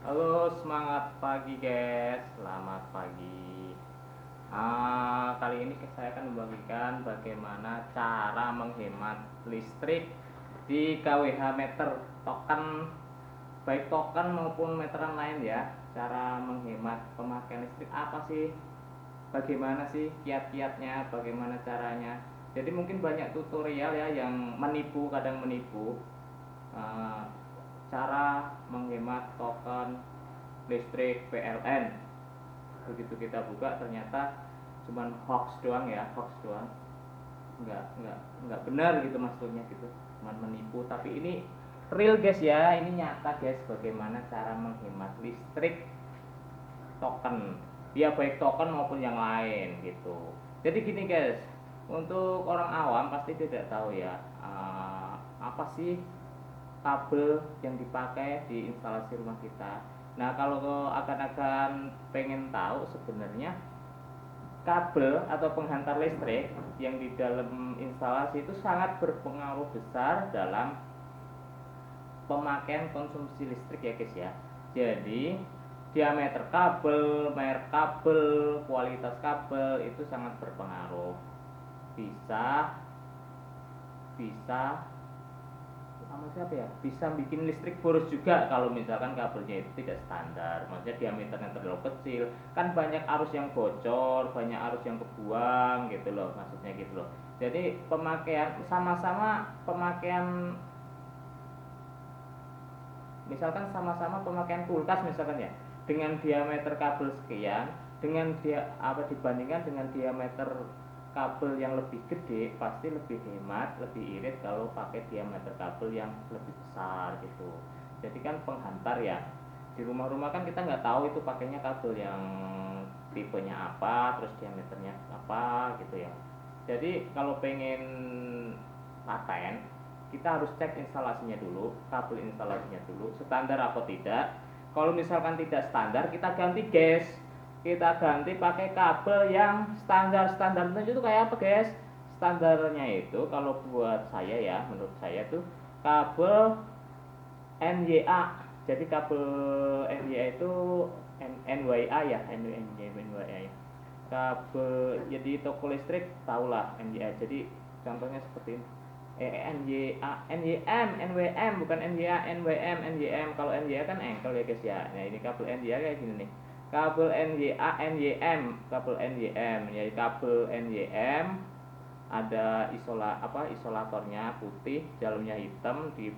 Halo, semangat pagi guys. Selamat pagi. Kali ini saya akan membagikan bagaimana cara menghemat listrik di KWH meter token, baik token maupun meteran lain ya. Cara menghemat pemakaian listrik apa sih? Bagaimana sih kiat-kiatnya? Bagaimana caranya? Jadi mungkin banyak tutorial ya yang menipu, kadang menipu. Eh, Cara menghemat token listrik PLN. Begitu kita buka ternyata cuman hoax doang ya, hoax doang. Nggak benar gitu maksudnya gitu, cuman menipu. Tapi ini real guys ya, ini nyata guys, bagaimana cara menghemat listrik token, ya baik token maupun yang lain gitu. Jadi gini guys, untuk orang awam pasti tidak tahu ya, apa sih kabel yang dipakai di instalasi rumah kita. Nah, kalau akan pengen tahu sebenarnya kabel atau penghantar listrik yang di dalam instalasi itu sangat berpengaruh besar dalam pemakaian konsumsi listrik ya guys ya. Jadi diameter kabel, merek kabel, kualitas kabel itu sangat berpengaruh. Bisa bisa bisa bikin listrik boros juga kalau misalkan kabelnya itu tidak standar, maksudnya diameternya terlalu kecil. Kan banyak arus yang bocor, banyak arus yang kebuang gitu loh, maksudnya gitu loh. Jadi pemakaian sama-sama pemakaian, misalkan sama-sama pemakaian kulkas misalkan ya, dengan diameter kabel sekian, dengan dia apa dibandingkan dengan diameter kabel yang lebih gede, pasti lebih hemat, lebih irit kalau pakai diameter kabel yang lebih besar gitu. Jadi kan penghantar ya, di rumah-rumah kan kita nggak tahu itu pakainya kabel yang tipenya apa, terus diameternya apa gitu ya. Jadi kalau pengen paten, kita harus cek instalasinya dulu, kabel instalasinya dulu standar apa tidak. Kalau misalkan tidak standar, kita ganti guys, kita ganti pakai kabel yang standar itu kayak apa guys? Standarnya itu kalau buat saya ya, menurut saya tuh kabel NYA. Jadi kabel NYA itu NYA ya, NYA ya. Kabel jadi toko listrik tahulah NYA. Jadi contohnya seperti ini. NYA, NYM, NWM, bukan NYA, NWM, NYM. Kalau NYA kan engkel ya guys ya. Nah ini kabel NYA kayak gini nih. Kabel NYA, NYM, kabel NYM. Jadi kabel NYM ada isolatornya putih, dalamnya hitam, di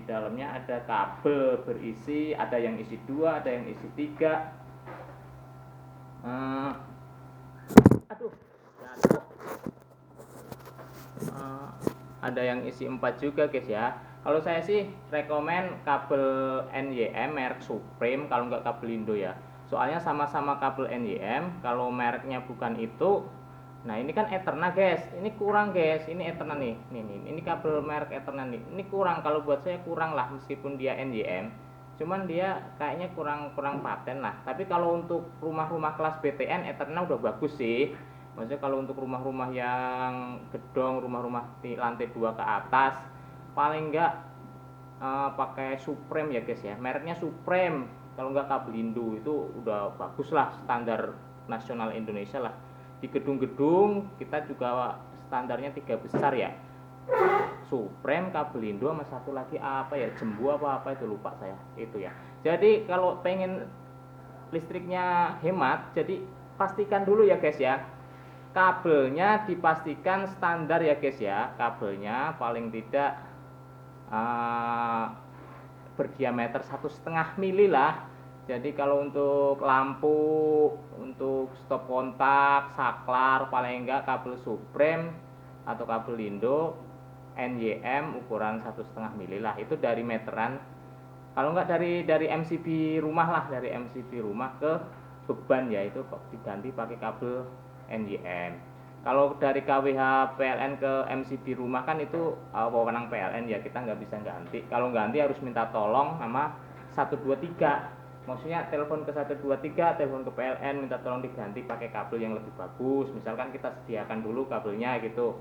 dalamnya ada kabel berisi, ada yang isi 2, ada yang isi 3. Aduh, jatuh. Ada yang isi 4 juga guys ya. Kalau saya sih rekomen kabel NYM merek Supreme, kalau nggak kabel Indo ya. Soalnya sama-sama kabel NYM, kalau mereknya bukan itu. Nah ini kan Etherna guys, ini kurang guys, ini Etherna nih, ini kabel merek Etherna nih, ini kurang, kalau buat saya kurang lah, meskipun dia NYM, cuman dia kayaknya kurang paten lah. Tapi kalau untuk rumah-rumah kelas BTN Etherna udah bagus sih, maksudnya kalau untuk rumah-rumah yang gedong, rumah-rumah di lantai 2 ke atas, paling enggak pakai Supreme ya guys ya, mereknya Supreme, kalau enggak Kabelindo itu udah bagus lah, standar nasional Indonesia lah. Di gedung-gedung kita juga standarnya 3 besar ya, Supreme, Kabelindo, sama satu lagi apa ya, Jembu apa itu lupa saya itu ya. Jadi kalau pengen listriknya hemat, jadi pastikan dulu ya guys ya, kabelnya dipastikan standar ya guys ya, kabelnya paling tidak berdiameter 1,5 mili lah. Jadi kalau untuk lampu, untuk stop kontak, saklar, paling enggak kabel Supreme atau kabel Indo NYM ukuran 1,5 mili lah, itu dari meteran. Kalau enggak dari MCB rumah lah, dari MCB rumah ke beban ya, itu diganti pakai kabel NYM. Kalau dari KWH PLN ke MCB rumah kan itu wewenang PLN ya, kita nggak bisa ganti. Kalau ganti harus minta tolong sama 123. Maksudnya telepon ke 123, telepon ke PLN minta tolong diganti pakai kabel yang lebih bagus. Misalkan kita sediakan dulu kabelnya gitu,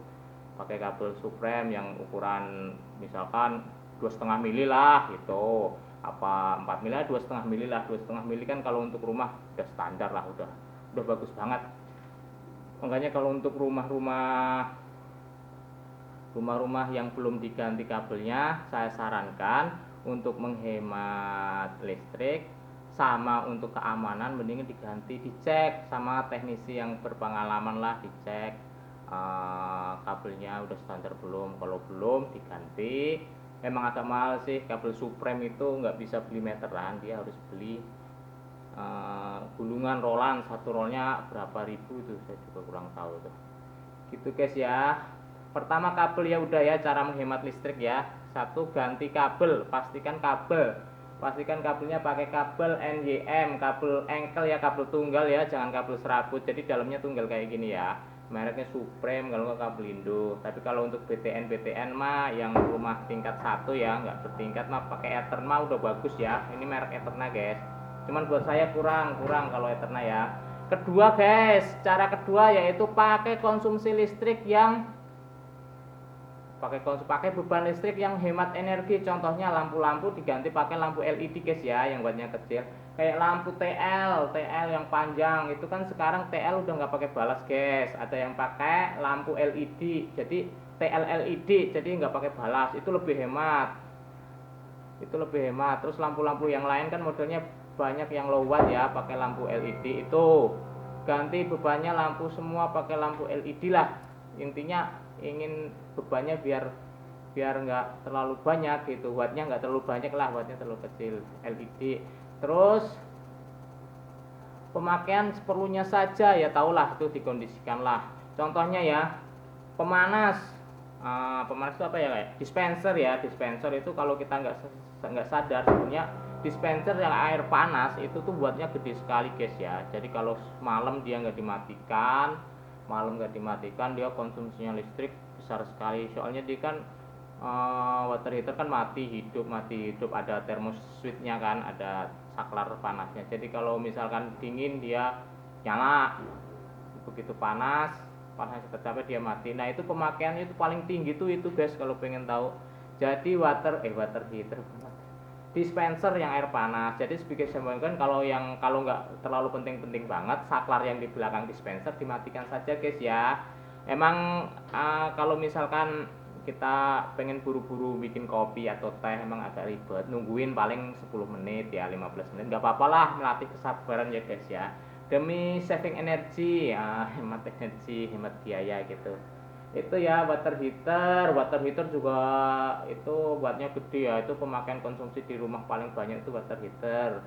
pakai kabel Supreme yang ukuran misalkan 2,5 mili lah gitu. apa 4 mili, 2,5 mili lah. 2,5 mili kan kalau untuk rumah udah standar lah, udah bagus banget. Makanya kalau untuk rumah-rumah yang belum diganti kabelnya, saya sarankan untuk menghemat listrik sama untuk keamanan mendingan diganti, dicek sama teknisi yang berpengalaman lah, dicek kabelnya udah standar belum. Kalau belum diganti. Emang agak mahal sih, kabel Supreme itu nggak bisa beli meteran, dia harus beli gulungan rolan. Satu rolnya berapa ribu itu saya juga kurang tahu tuh. Gitu guys ya. Pertama kabel ya udah ya, cara menghemat listrik ya. Satu, ganti kabel, pastikan kabelnya pakai kabel NYM, kabel engkel ya, kabel tunggal ya, jangan kabel serabut. Jadi dalamnya tunggal kayak gini ya. Mereknya Supreme, kalau nggak kabel Indo. Tapi kalau untuk BTN mah yang rumah tingkat 1 ya, nggak bertingkat mah pakai Eterna udah bagus ya. Ini merek Eterna guys. Cuman buat saya kurang kalau Eterna ya. Kedua guys, cara kedua yaitu pakai konsumsi listrik yang pakai beban listrik yang hemat energi. Contohnya lampu-lampu diganti pakai lampu LED guys ya, yang buatnya kecil. Kayak lampu TL yang panjang itu kan sekarang TL udah nggak pakai balas guys. Ada yang pakai lampu LED, jadi TL LED, jadi nggak pakai balas. Itu lebih hemat. Terus lampu-lampu yang lain kan modelnya banyak yang low watt ya, pakai lampu LED. Itu ganti bebannya lampu semua pakai lampu LED lah. Intinya ingin bebannya biar nggak terlalu banyak gitu, wattnya nggak terlalu banyak lah, wattnya terlalu kecil LED. Terus pemakaian seperlunya saja ya, tahulah itu dikondisikan lah. Contohnya ya, pemanas itu apa ya, kayak dispenser itu kalau kita nggak sadar sebenarnya dispenser yang air panas itu tuh buatnya gede sekali guys ya. Jadi kalau malam dia nggak dimatikan, dia konsumsinya listrik besar sekali. Soalnya dia kan water heater kan mati hidup, ada thermoswitch-nya kan, ada saklar panasnya. Jadi kalau misalkan dingin dia nyala, begitu panasnya tercapai dia mati. Nah itu pemakaiannya itu paling tinggi tuh itu guys kalau pengen tahu. Jadi water heater dispenser yang air panas. Jadi sebagai sambungan kalau nggak terlalu penting banget, saklar yang di belakang dispenser dimatikan saja guys ya. Emang kalau misalkan kita pengen buru-buru bikin kopi atau teh emang agak ribet, nungguin paling 10 menit ya, 15 menit, nggak apa-apa lah, melatih kesabaran ya guys ya, demi saving energi ya, hemat energi, hemat biaya gitu. Itu ya water heater juga itu buatnya gede ya. Itu pemakaian konsumsi di rumah paling banyak itu water heater.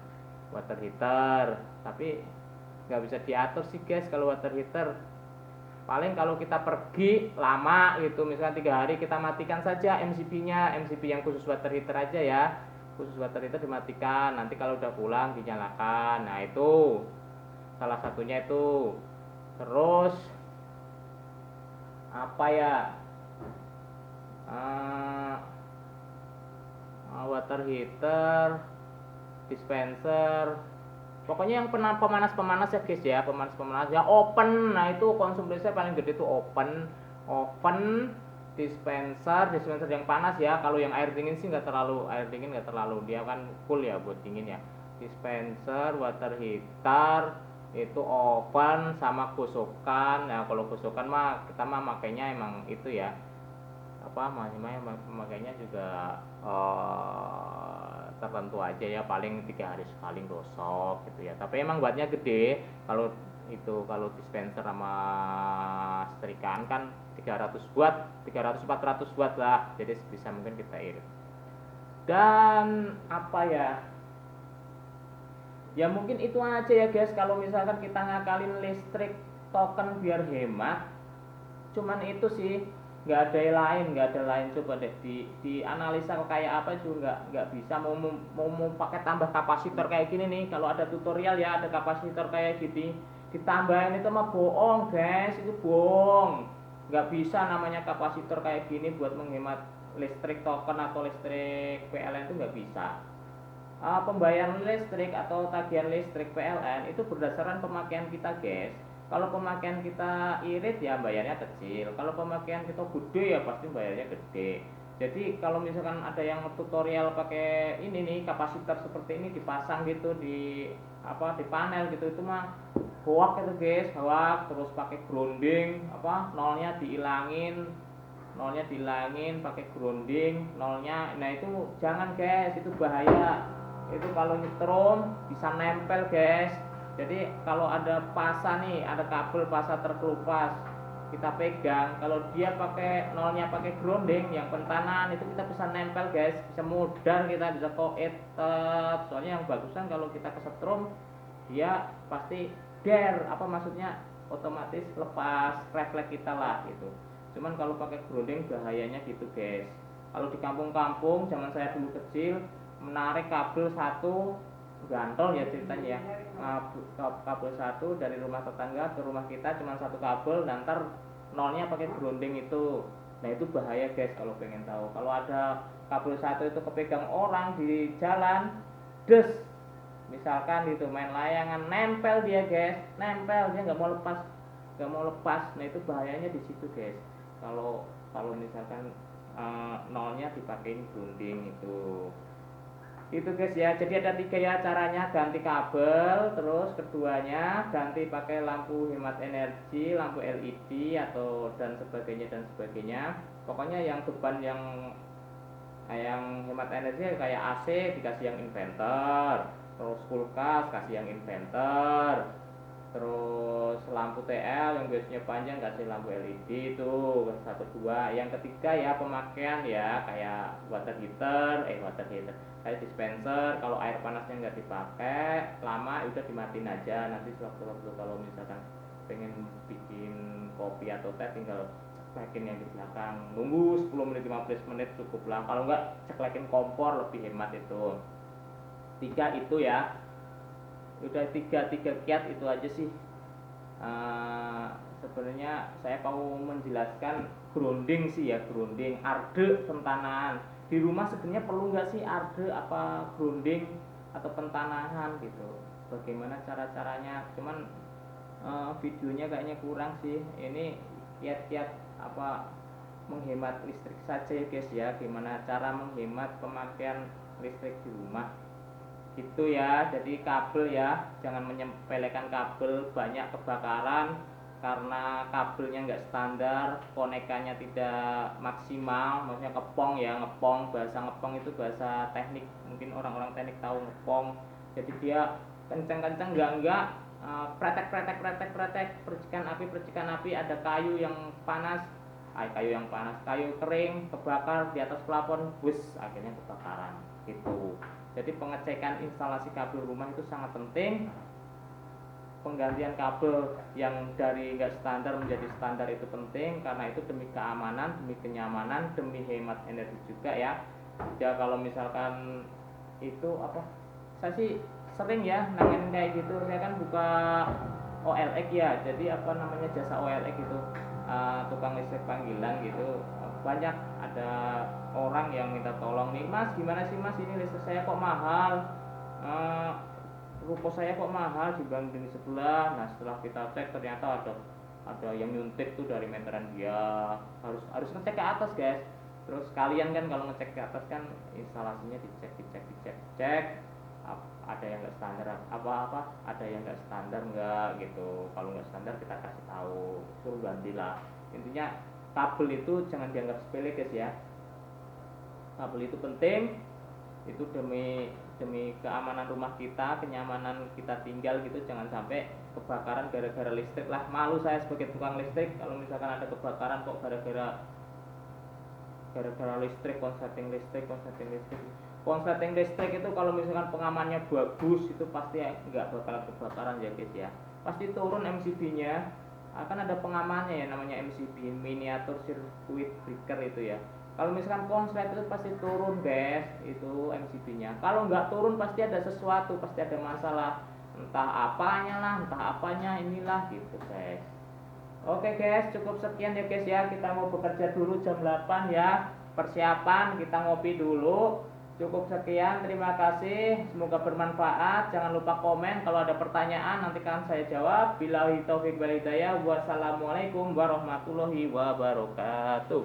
Tapi nggak bisa diatur sih guys kalau water heater. Paling kalau kita pergi lama gitu, misalkan 3 hari, kita matikan saja MCB-nya, MCB yang khusus water heater aja ya, khusus water heater dimatikan. Nanti kalau udah pulang dinyalakan. Nah itu salah satunya itu. Terus apa ya, water heater, dispenser, pokoknya yang pemanas ya guys ya, pemanas ya, open. Nah itu konsumsinya paling gede tuh open, dispenser yang panas ya. Kalau yang air dingin sih nggak terlalu, dia kan cool ya buat dingin ya. Dispenser, water heater itu open sama gosokan. Nah kalau gosokan mah kita makainya emang itu ya, makanya juga tertentu aja ya, paling 3 hari sekali gosok gitu ya. Tapi emang buatnya gede. Kalau dispenser sama setrikaan kan 300 watt, 400 watt lah. Jadi bisa mungkin kita irit. Dan apa ya? Ya mungkin itu aja ya guys. Kalau misalkan kita ngakalin listrik token biar hemat, cuman itu sih, nggak ada lain. Coba deh di analisa kayak apa juga nggak bisa. Mau pakai tambah kapasitor kayak gini nih, kalau ada tutorial ya, ada kapasitor kayak gini ditambahin, itu mah bohong guys, itu bohong. Nggak bisa namanya kapasitor kayak gini buat menghemat listrik token atau listrik PLN, itu nggak bisa. Pembayaran listrik atau tagihan listrik PLN itu berdasarkan pemakaian kita guys. Kalau pemakaian kita irit ya bayarnya kecil, kalau pemakaian kita gede ya pasti bayarnya gede. Jadi kalau misalkan ada yang tutorial pakai ini nih kapasitor seperti ini dipasang gitu di di panel gitu, itu mah hoak itu guys, hoak. Terus pakai grounding, nolnya dihilangin pakai grounding nolnya. Nah itu jangan guys, itu bahaya. Itu kalau nyetrum bisa nempel guys. Jadi kalau ada pasa nih, ada kabel pasa terkelupas, kita pegang, kalau dia pakai nolnya pakai grounding yang pentanan, itu kita bisa nempel guys, bisa mudar, kita bisa koet. Soalnya yang bagusan kalau kita kesetrum dia pasti maksudnya otomatis lepas refleks kita lah gitu. Cuman kalau pakai grounding bahayanya gitu guys. Kalau di kampung-kampung zaman saya dulu kecil, menarik kabel satu gantol ya ceritanya ya, kabel satu dari rumah tetangga ke rumah kita cuma satu kabel, dan ntar nolnya pakai grounding itu. Nah itu bahaya guys kalau pengen tahu. Kalau ada kabel satu itu kepegang orang di jalan, des, misalkan gitu main layangan, nempel dia guys, nempel dia nggak mau lepas. Nah itu bahayanya di situ guys. Kalau kalau misalkan nolnya dipakein grounding itu guys ya. Jadi ada 3 ya caranya: ganti kabel, terus keduanya ganti pakai lampu hemat energi, lampu LED atau dan sebagainya. Pokoknya yang beban yang hemat energi kayak AC dikasih yang inverter, terus kulkas kasih yang inverter, terus lampu TL yang biasanya panjang kasih lampu LED itu 1 2. Yang ketiga ya pemakaian ya, kayak water heater kayak dispenser. Kalau air panasnya nggak dipakai lama udah dimatiin aja, nanti sewaktu-waktu kalau misalkan pengen bikin kopi atau teh tinggal ceklekin yang di belakang, nunggu 10 menit 15 menit cukup lah. Kalau nggak ceklekin kompor lebih hemat itu. 3 itu ya, udah tiga kiat itu aja sih. Sebenarnya saya mau menjelaskan grounding sih ya, grounding arde pentanahan di rumah. Sebenarnya perlu nggak sih arde apa grounding atau pentanahan gitu, bagaimana cara-caranya. Cuman videonya kayaknya kurang sih. Ini kiat-kiat menghemat listrik saja ya guys ya, gimana cara menghemat pemakaian listrik di rumah gitu ya. Jadi kabel ya, jangan menyepelekan kabel, banyak kebakaran karena kabelnya nggak standar, konekannya tidak maksimal, maksudnya ngepong ya, ngepong. Bahasa ngepong itu bahasa teknik, mungkin orang-orang teknik tahu ngepong. Jadi dia kencang-kencang enggak pretek, percikan api, ada kayu yang panas, kayu kering kebakar di atas plafon, akhirnya kebakaran gitu. Jadi pengecekan instalasi kabel rumah itu sangat penting. Penggantian kabel yang dari nggak standar menjadi standar itu penting, karena itu demi keamanan, demi kenyamanan, demi hemat energi juga ya. Ya kalau misalkan itu saya sih sering ya nanganin kayak gitu. Saya kan buka OLX ya, jadi jasa OLX itu, tukang listrik panggilan gitu. Banyak ada orang yang minta tolong nih, mas gimana sih mas, ini listrik saya kok mahal, ruko saya kok mahal dibanding sebelah. Nah setelah kita cek ternyata ada yang nyuntik tuh dari meteran dia. Harus ngecek ke atas guys. Terus kalian kan kalau ngecek ke atas kan instalasinya dicek, ada yang nggak standar ada yang nggak standar nggak gitu. Kalau nggak standar kita kasih tahu, suruh gantilah. Intinya kabel itu jangan dianggap sepele guys ya. Kabel itu penting, itu demi keamanan rumah kita, kenyamanan kita tinggal gitu. Jangan sampai kebakaran gara-gara listrik lah. Malu saya sebagai tukang listrik kalau misalkan ada kebakaran kok gara-gara listrik, konsleting listrik itu kalau misalkan pengamannya bagus itu pasti nggak bakalan kebakaran ya guys ya. Pasti turun MCB-nya, akan ada pengamannya ya, namanya MCB, miniatur circuit breaker itu ya. Kalau misalkan konslet itu pasti turun guys, itu MCB-nya. Kalau nggak turun pasti ada sesuatu, pasti ada masalah, entah apanya inilah gitu guys. Oke guys, cukup sekian ya guys ya. Kita mau bekerja dulu jam 8 ya. Persiapan, kita ngopi dulu. Cukup sekian, terima kasih. Semoga bermanfaat. Jangan lupa komen kalau ada pertanyaan, nanti akan saya jawab. Billahi taufiq wal hidayah. Wassalamualaikum warahmatullahi wabarakatuh.